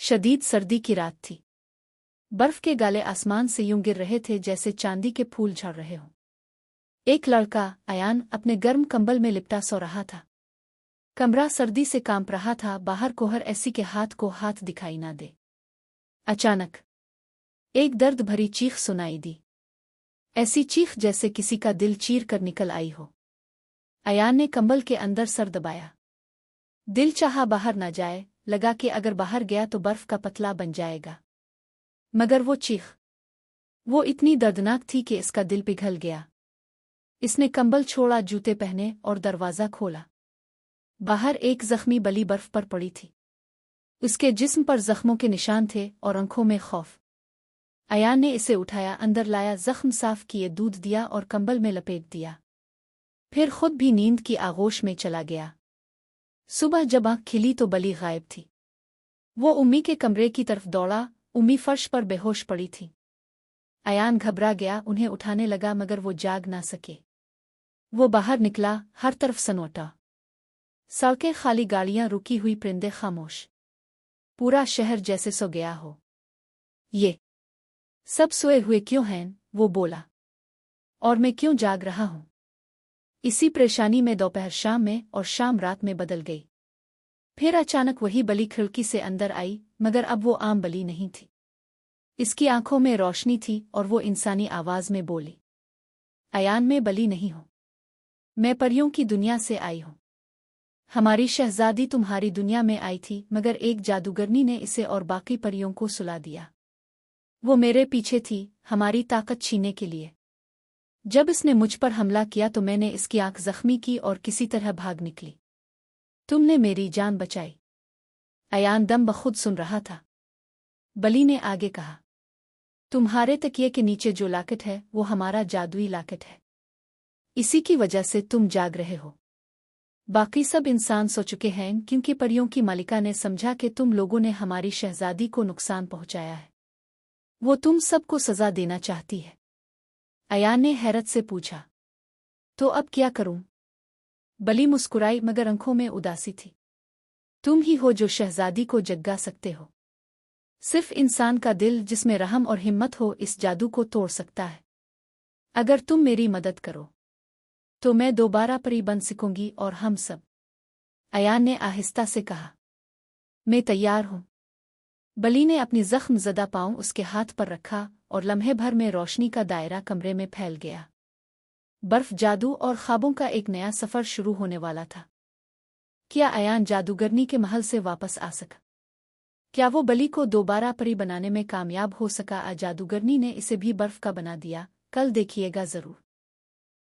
शदीद सर्दी की रात थी। बर्फ के गाले आसमान से यूं गिर रहे थे जैसे चांदी के फूल झड़ रहे हों। एक लड़का अयान अपने गर्म कंबल में लिपटा सो रहा था। कमरा सर्दी से कांप रहा था, बाहर कोहर ऐसी के हाथ को हाथ दिखाई ना दे। अचानक एक दर्द भरी चीख सुनाई दी, ऐसी चीख जैसे किसी का दिल चीर कर निकल आई हो। अयान ने कंबल के अंदर सर दबाया। दिल चाहा बाहर ना जाए, लगा कि अगर बाहर गया तो बर्फ का पतला बन जाएगा। मगर वो इतनी दर्दनाक थी कि इसका दिल पिघल गया। इसने कंबल छोड़ा, जूते पहने और दरवाज़ा खोला। बाहर एक जख्मी बली बर्फ पर पड़ी थी। उसके जिस्म पर जख्मों के निशान थे और आंखों में खौफ। अयान ने इसे उठाया, अंदर लाया, जख्म साफ किए, दूध दिया और कंबल में लपेट दिया। फिर खुद भी नींद की आगोश में चला गया। सुबह जब आँख खिली तो बली गायब थी। वो उम्मी के कमरे की तरफ दौड़ा। उम्मी फर्श पर बेहोश पड़ी थी। अयान घबरा गया, उन्हें उठाने लगा मगर वो जाग ना सके। वो बाहर निकला, हर तरफ सन्नाटा। सड़कें खाली, गाड़ियां रुकी हुई, परिंदे खामोश। पूरा शहर जैसे सो गया हो। ये सब सोए हुए क्यों हैं? वो बोला। और मैं क्यों जाग रहा हूं? इसी परेशानी में दोपहर शाम में और शाम रात में बदल गई। फिर अचानक वही बली खिड़की से अंदर आई, मगर अब वो आम बली नहीं थी। इसकी आंखों में रोशनी थी और वो इंसानी आवाज में बोली, अयान, मैं बली नहीं हूं, मैं परियों की दुनिया से आई हूं। हमारी शहजादी तुम्हारी दुनिया में आई थी, मगर एक जादूगरनी ने इसे और बाकी परियों को सुला दिया। वो मेरे पीछे थी, हमारी ताकत छीनने के लिए। जब इसने मुझ पर हमला किया तो मैंने इसकी आंख जख्मी की और किसी तरह भाग निकली। तुमने मेरी जान बचाई। अयान दम बखुद सुन रहा था। बली ने आगे कहा, तुम्हारे तकिए के नीचे जो लाकेट है वो हमारा जादुई लाकेट है। इसी की वजह से तुम जाग रहे हो। बाकी सब इंसान सो चुके हैं क्योंकि परियों की मालिका ने समझा कि तुम लोगों ने हमारी शहजादी को नुकसान पहुंचाया है। वो तुम सबको सजा देना चाहती है। अयान ने हैरत से पूछा, तो अब क्या करूं? बली मुस्कुराई मगर आंखों में उदासी थी। तुम ही हो जो शहजादी को जगा सकते हो। सिर्फ इंसान का दिल जिसमें रहम और हिम्मत हो इस जादू को तोड़ सकता है। अगर तुम मेरी मदद करो तो मैं दोबारा परी बन सकूंगी और हम सब। अयान ने आहिस्ता से कहा, मैं तैयार हूं। बली ने अपनी जख्म ज़दा पांव उसके हाथ पर रखा और लम्हे भर में रोशनी का दायरा कमरे में फैल गया। बर्फ, जादू और ख्वाबों का एक नया सफर शुरू होने वाला था। क्या अयान जादूगरनी के महल से वापस आ सका? क्या वो बली को दोबारा परी बनाने में कामयाब हो सका? जादूगरनी ने इसे भी बर्फ का बना दिया। कल देखिएगा जरूर।